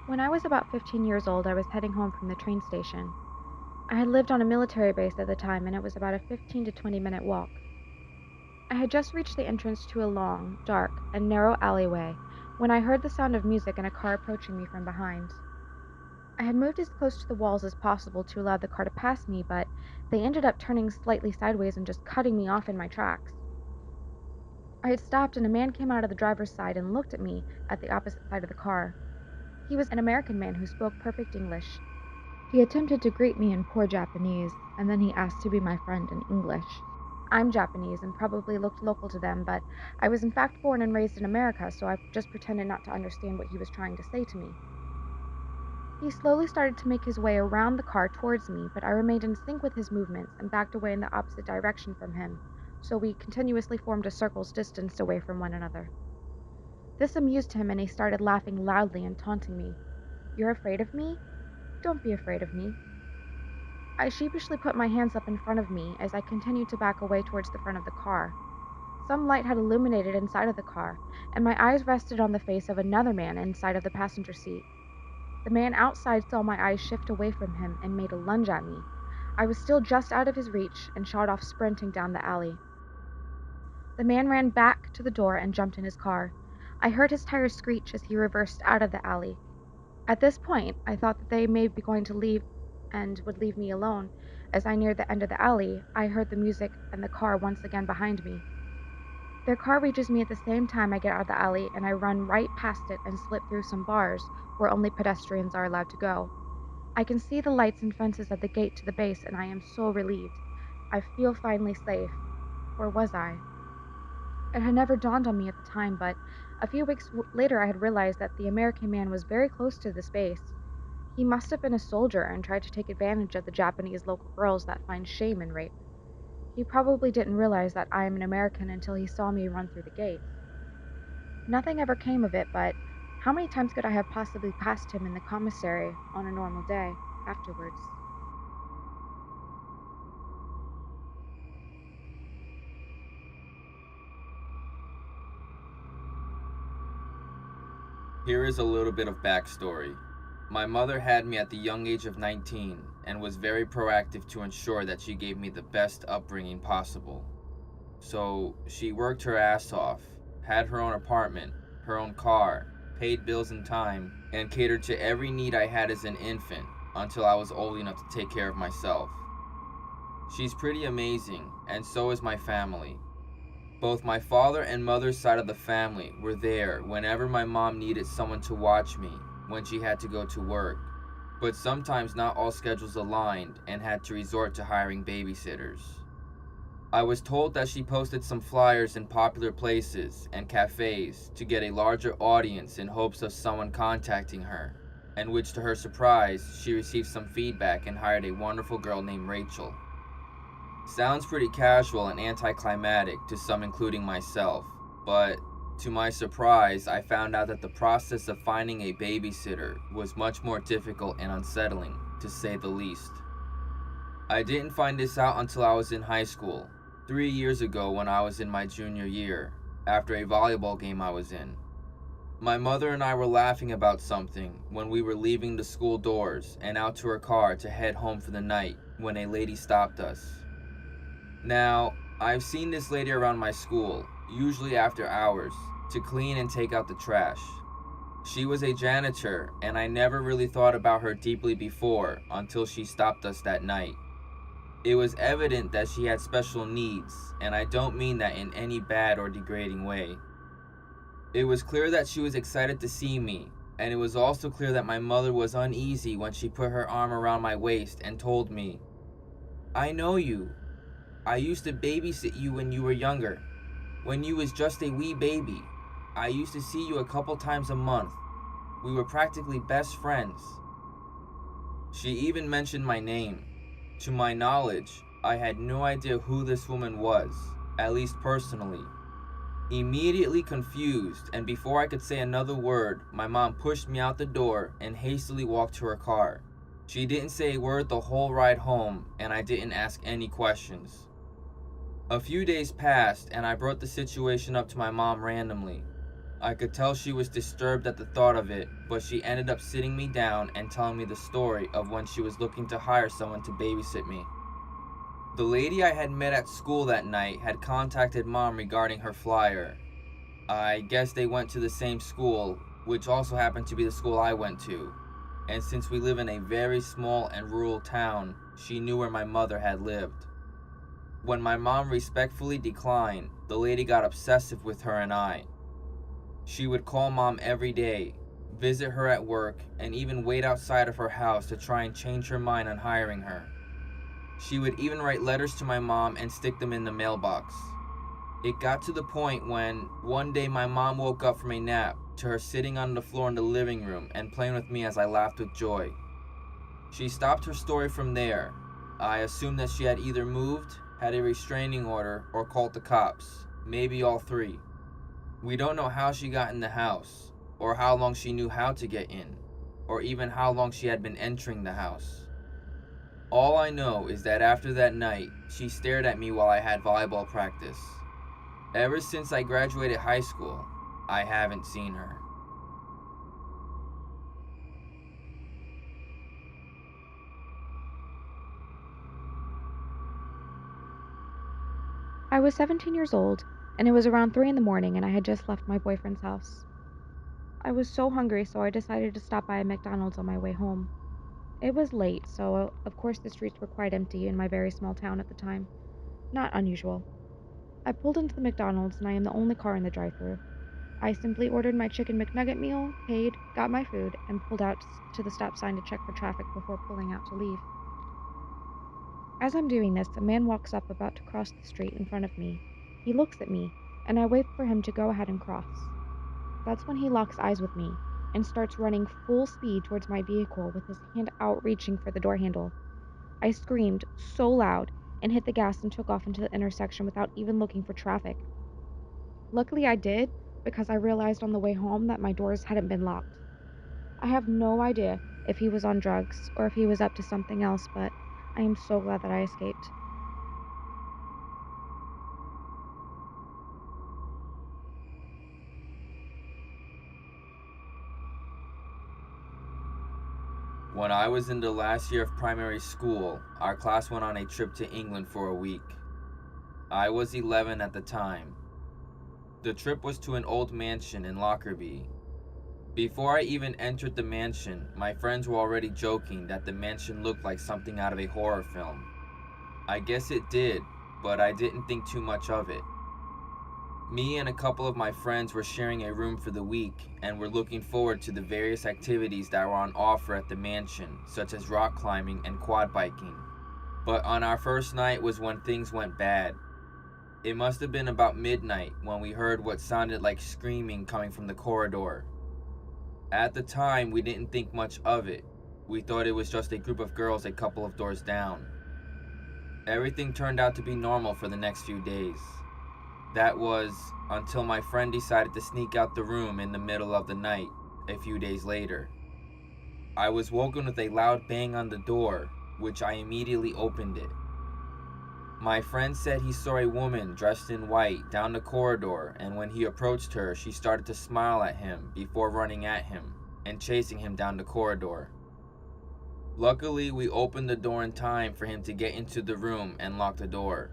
When I was about 15 years old, I was heading home from the train station. I had lived on a military base at the time, and it was about a 15 to 20-minute walk. I had just reached the entrance to a long, dark, and narrow alleyway when I heard the sound of music and a car approaching me from behind. I had moved as close to the walls as possible to allow the car to pass me, but they ended up turning slightly sideways and just cutting me off in my tracks. I had stopped, and a man came out of the driver's side and looked at me at the opposite side of the car. He was an American man who spoke perfect English. He attempted to greet me in poor Japanese, and then he asked to be my friend in English. I'm Japanese and probably looked local to them, but I was in fact born and raised in America, so I just pretended not to understand what he was trying to say to me. He slowly started to make his way around the car towards me, but I remained in sync with his movements and backed away in the opposite direction from him, so we continuously formed a circle's distance away from one another. This amused him, and he started laughing loudly and taunting me. "You're afraid of me? Don't be afraid of me." I sheepishly put my hands up in front of me as I continued to back away towards the front of the car. Some light had illuminated inside of the car, and my eyes rested on the face of another man inside of the passenger seat. The man outside saw my eyes shift away from him and made a lunge at me. I was still just out of his reach and shot off sprinting down the alley. The man ran back to the door and jumped in his car. I heard his tires screech as he reversed out of the alley. At this point, I thought that they may be going to leave and would leave me alone. As I neared the end of the alley, I heard the music and the car once again behind me. Their car reaches me at the same time I get out of the alley, and I run right past it and slip through some bars where only pedestrians are allowed to go. I can see the lights and fences at the gate to the base, and I am so relieved. I feel finally safe. Or was I? It had never dawned on me at the time, but a few weeks later I had realized that the American man was very close to this base. He must have been a soldier and tried to take advantage of the Japanese local girls that find shame in rape. He probably didn't realize that I am an American until he saw me run through the gates. Nothing ever came of it, but how many times could I have possibly passed him in the commissary on a normal day afterwards? Here is a little bit of backstory. My mother had me at the young age of 19 and was very proactive to ensure that she gave me the best upbringing possible. So she worked her ass off, had her own apartment, her own car, paid bills in time, and catered to every need I had as an infant until I was old enough to take care of myself. She's pretty amazing, and so is my family. Both my father and mother's side of the family were there whenever my mom needed someone to watch me when she had to go to work, but sometimes not all schedules aligned and had to resort to hiring babysitters. I was told that she posted some flyers in popular places and cafes to get a larger audience in hopes of someone contacting her, and which to her surprise, she received some feedback and hired a wonderful girl named Rachel. Sounds pretty casual and anticlimactic to some, including myself, but to my surprise, I found out that the process of finding a babysitter was much more difficult and unsettling, to say the least. I didn't find this out until I was in high school, 3 years ago when I was in my junior year, after a volleyball game I was in. My mother and I were laughing about something when we were leaving the school doors and out to her car to head home for the night when a lady stopped us. Now, I've seen this lady around my school, usually after hours, to clean and take out the trash. She was a janitor, and I never really thought about her deeply before until she stopped us that night. It was evident that she had special needs, and I don't mean that in any bad or degrading way. It was clear that she was excited to see me, and it was also clear that my mother was uneasy when she put her arm around my waist and told me, "I know you. I used to babysit you when you were younger, when you was just a wee baby. I used to see you a couple times a month. We were practically best friends." She even mentioned my name. To my knowledge, I had no idea who this woman was, at least personally. Immediately confused, and before I could say another word, my mom pushed me out the door and hastily walked to her car. She didn't say a word the whole ride home, and I didn't ask any questions. A few days passed, and I brought the situation up to my mom randomly. I could tell she was disturbed at the thought of it, but she ended up sitting me down and telling me the story of when she was looking to hire someone to babysit me. The lady I had met at school that night had contacted Mom regarding her flyer. I guess they went to the same school, which also happened to be the school I went to. And since we live in a very small and rural town, she knew where my mother had lived. When my mom respectfully declined, the lady got obsessive with her and I. She would call Mom every day, visit her at work, and even wait outside of her house to try and change her mind on hiring her. She would even write letters to my mom and stick them in the mailbox. It got to the point when one day my mom woke up from a nap to her sitting on the floor in the living room and playing with me as I laughed with joy. She stopped her story from there. I assumed that she had either moved, had a restraining order, or called the cops, maybe all three. We don't know how she got in the house, or how long she knew how to get in, or even how long she had been entering the house. All I know is that after that night, she stared at me while I had volleyball practice. Ever since I graduated high school, I haven't seen her. I was 17 years old, and it was around 3 in the morning, and I had just left my boyfriend's house. I was so hungry, so I decided to stop by a McDonald's on my way home. It was late, so of course the streets were quite empty in my very small town at the time. Not unusual. I pulled into the McDonald's, and I am the only car in the drive-thru. I simply ordered my chicken McNugget meal, paid, got my food, and pulled out to the stop sign to check for traffic before pulling out to leave. As I'm doing this, a man walks up about to cross the street in front of me. He looks at me, and I wait for him to go ahead and cross. That's when he locks eyes with me and starts running full speed towards my vehicle with his hand out reaching for the door handle. I screamed so loud and hit the gas and took off into the intersection without even looking for traffic. Luckily, I did because I realized on the way home that my doors hadn't been locked. I have no idea if he was on drugs or if he was up to something else, but I am so glad that I escaped. When I was in the last year of primary school, our class went on a trip to England for a week. I was 11 at the time. The trip was to an old mansion in Lockerbie. Before I even entered the mansion, my friends were already joking that the mansion looked like something out of a horror film. I guess it did, but I didn't think too much of it. Me and a couple of my friends were sharing a room for the week and were looking forward to the various activities that were on offer at the mansion, such as rock climbing and quad biking. But on our first night was when things went bad. It must have been about midnight when we heard what sounded like screaming coming from the corridor. At the time, we didn't think much of it. We thought it was just a group of girls a couple of doors down. Everything turned out to be normal for the next few days. That was until my friend decided to sneak out the room in the middle of the night a few days later. I was woken with a loud bang on the door, which I immediately opened it. My friend said he saw a woman dressed in white down the corridor, and when he approached her, she started to smile at him before running at him and chasing him down the corridor. Luckily, we opened the door in time for him to get into the room and lock the door.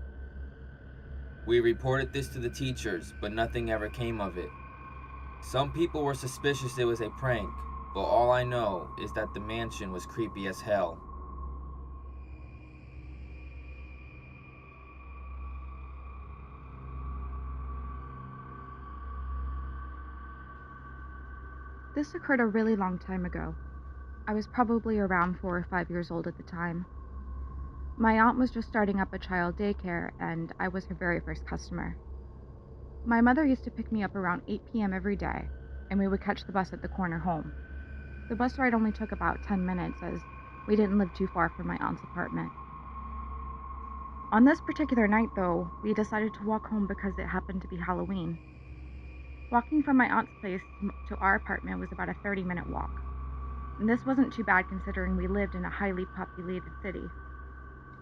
We reported this to the teachers, but nothing ever came of it. Some people were suspicious it was a prank, but all I know is that the mansion was creepy as hell. This occurred a really long time ago. I was probably around 4 or 5 years old at the time. My aunt was just starting up a child daycare, and I was her very first customer. My mother used to pick me up around 8 p.m. every day, and we would catch the bus at the corner home. The bus ride only took about 10 minutes as we didn't live too far from my aunt's apartment. On this particular night, though, we decided to walk home because it happened to be Halloween. Walking from my aunt's place to our apartment was about a 30-minute walk. And this wasn't too bad considering we lived in a highly populated city.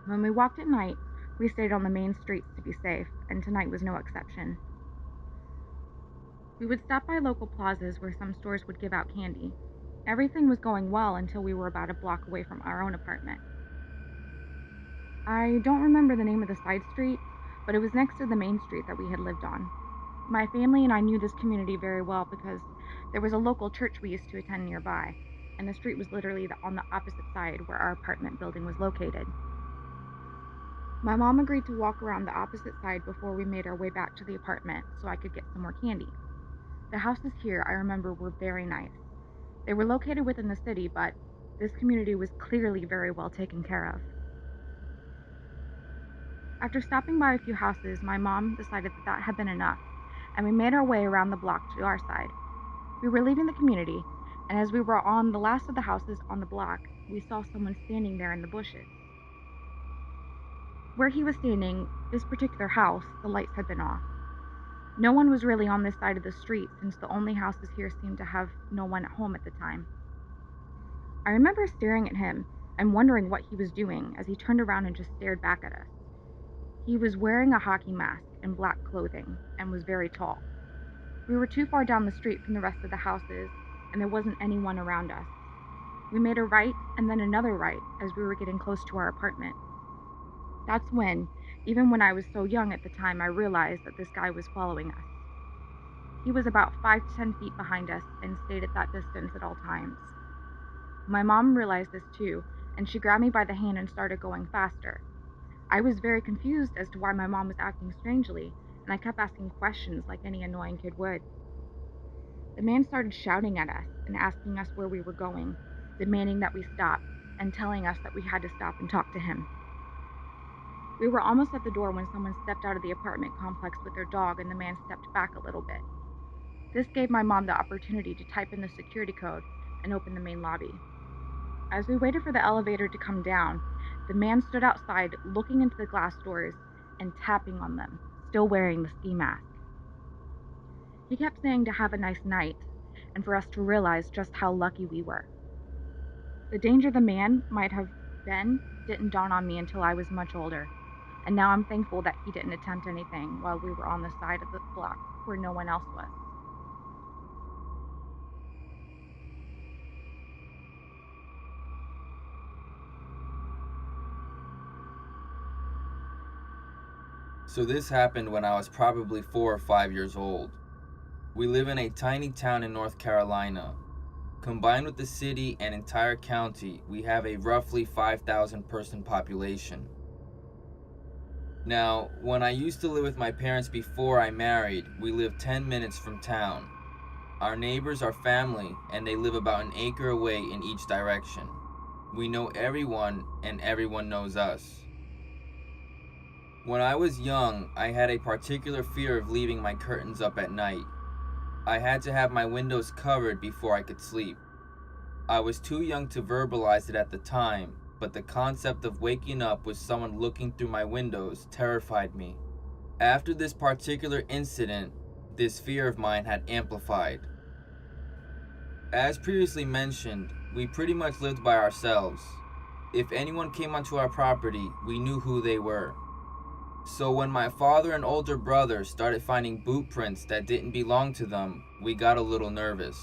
When we walked at night, we stayed on the main streets to be safe, and tonight was no exception. We would stop by local plazas where some stores would give out candy. Everything was going well until we were about a block away from our own apartment. I don't remember the name of the side street, but it was next to the main street that we had lived on. My family and I knew this community very well because there was a local church we used to attend nearby, and the street was literally on the opposite side where our apartment building was located. My mom agreed to walk around the opposite side before we made our way back to the apartment so I could get some more candy. The houses here, I remember, were very nice. They were located within the city, but this community was clearly very well taken care of. After stopping by a few houses, my mom decided that had been enough, and we made our way around the block to our side. We were leaving the community, and as we were on the last of the houses on the block, we saw someone standing there in the bushes. Where he was standing, this particular house, the lights had been off. No one was really on this side of the street since the only houses here seemed to have no one at home at the time. I remember staring at him and wondering what he was doing as he turned around and just stared back at us. He was wearing a hockey mask and black clothing and was very tall. We were too far down the street from the rest of the houses, and there wasn't anyone around us. We made a right and then another right as we were getting close to our apartment. That's when, even when I was so young at the time, I realized that this guy was following us. He was about 5 to 10 feet behind us and stayed at that distance at all times. My mom realized this too, and she grabbed me by the hand and started going faster. I was very confused as to why my mom was acting strangely, and I kept asking questions like any annoying kid would. The man started shouting at us and asking us where we were going, demanding that we stop, and telling us that we had to stop and talk to him. We were almost at the door when someone stepped out of the apartment complex with their dog, and the man stepped back a little bit. This gave my mom the opportunity to type in the security code and open the main lobby. As we waited for the elevator to come down, the man stood outside looking into the glass doors and tapping on them, still wearing the ski mask. He kept saying to have a nice night and for us to realize just how lucky we were. The danger the man might have been didn't dawn on me until I was much older, and now I'm thankful that he didn't attempt anything while we were on the side of the block where no one else was. So this happened when I was probably 4 or 5 years old. We live in a tiny town in North Carolina. Combined with the city and entire county, we have a roughly 5,000 person population. Now, when I used to live with my parents before I married, we lived 10 minutes from town. Our neighbors are family, and they live about an acre away in each direction. We know everyone, and everyone knows us. When I was young, I had a particular fear of leaving my curtains up at night. I had to have my windows covered before I could sleep. I was too young to verbalize it at the time, but the concept of waking up with someone looking through my windows terrified me. After this particular incident, this fear of mine had amplified. As previously mentioned, we pretty much lived by ourselves. If anyone came onto our property, we knew who they were. So when my father and older brother started finding boot prints that didn't belong to them, we got a little nervous.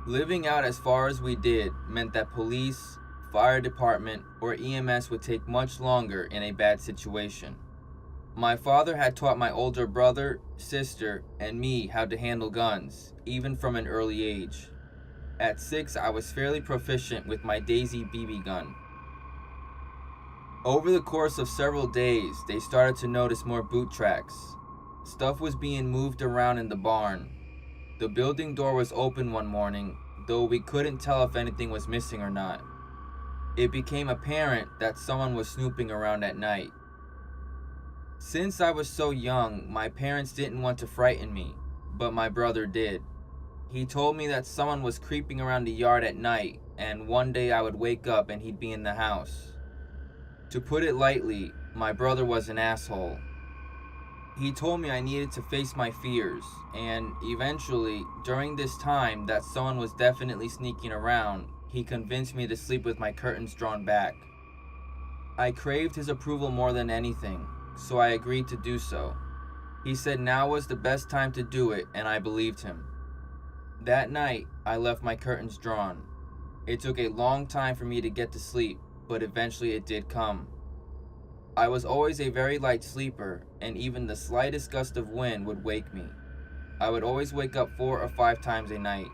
Living out as far as we did meant that police, fire department, or EMS would take much longer in a bad situation. My father had taught my older brother, sister, and me how to handle guns, even from an early age. At 6, I was fairly proficient with my Daisy BB gun. Over the course of several days, they started to notice more boot tracks. Stuff was being moved around in the barn. The building door was open one morning, though we couldn't tell if anything was missing or not. It became apparent that someone was snooping around at night. Since I was so young, my parents didn't want to frighten me, but my brother did. He told me that someone was creeping around the yard at night, and one day I would wake up and he'd be in the house. To put it lightly, my brother was an asshole. He told me I needed to face my fears, and eventually, during this time that someone was definitely sneaking around, he convinced me to sleep with my curtains drawn back. I craved his approval more than anything, so I agreed to do so. He said now was the best time to do it, and I believed him. That night, I left my curtains drawn. It took a long time for me to get to sleep, but eventually it did come. I was always a very light sleeper, and even the slightest gust of wind would wake me. I would always wake up 4 or 5 times a night.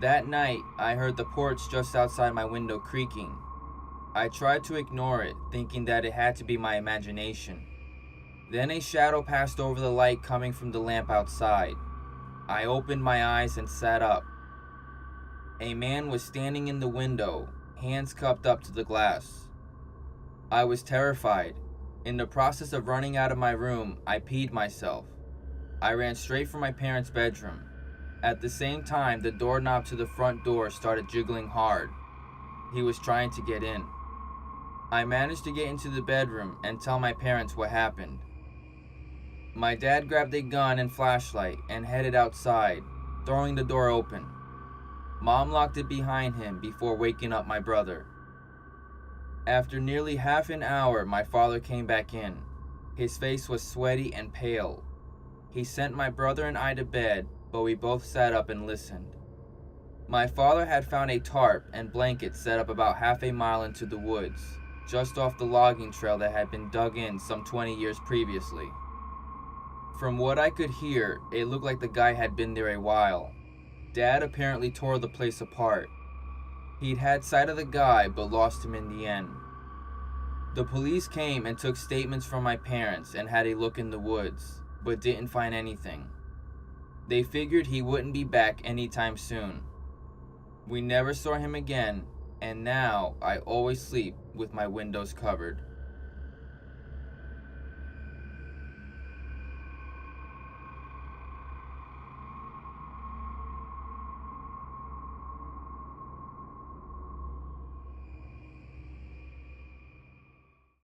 That night, I heard the porch just outside my window creaking. I tried to ignore it, thinking that it had to be my imagination. Then a shadow passed over the light coming from the lamp outside. I opened my eyes and sat up. A man was standing in the window, hands cupped up to the glass. I was terrified. In the process of running out of my room, I peed myself. I ran straight for my parents' bedroom. At the same time, the doorknob to the front door started jiggling hard. He was trying to get in. I managed to get into the bedroom and tell my parents what happened. My dad grabbed a gun and flashlight and headed outside, throwing the door open. Mom locked it behind him before waking up my brother. After nearly half an hour, my father came back in. His face was sweaty and pale. He sent my brother and I to bed, but we both sat up and listened. My father had found a tarp and blankets set up about half a mile into the woods, just off the logging trail that had been dug in some 20 years previously. From what I could hear, it looked like the guy had been there a while. Dad apparently tore the place apart. He'd had sight of the guy, but lost him in the end. The police came and took statements from my parents and had a look in the woods, but didn't find anything. They figured he wouldn't be back anytime soon. We never saw him again, and now I always sleep with my windows covered.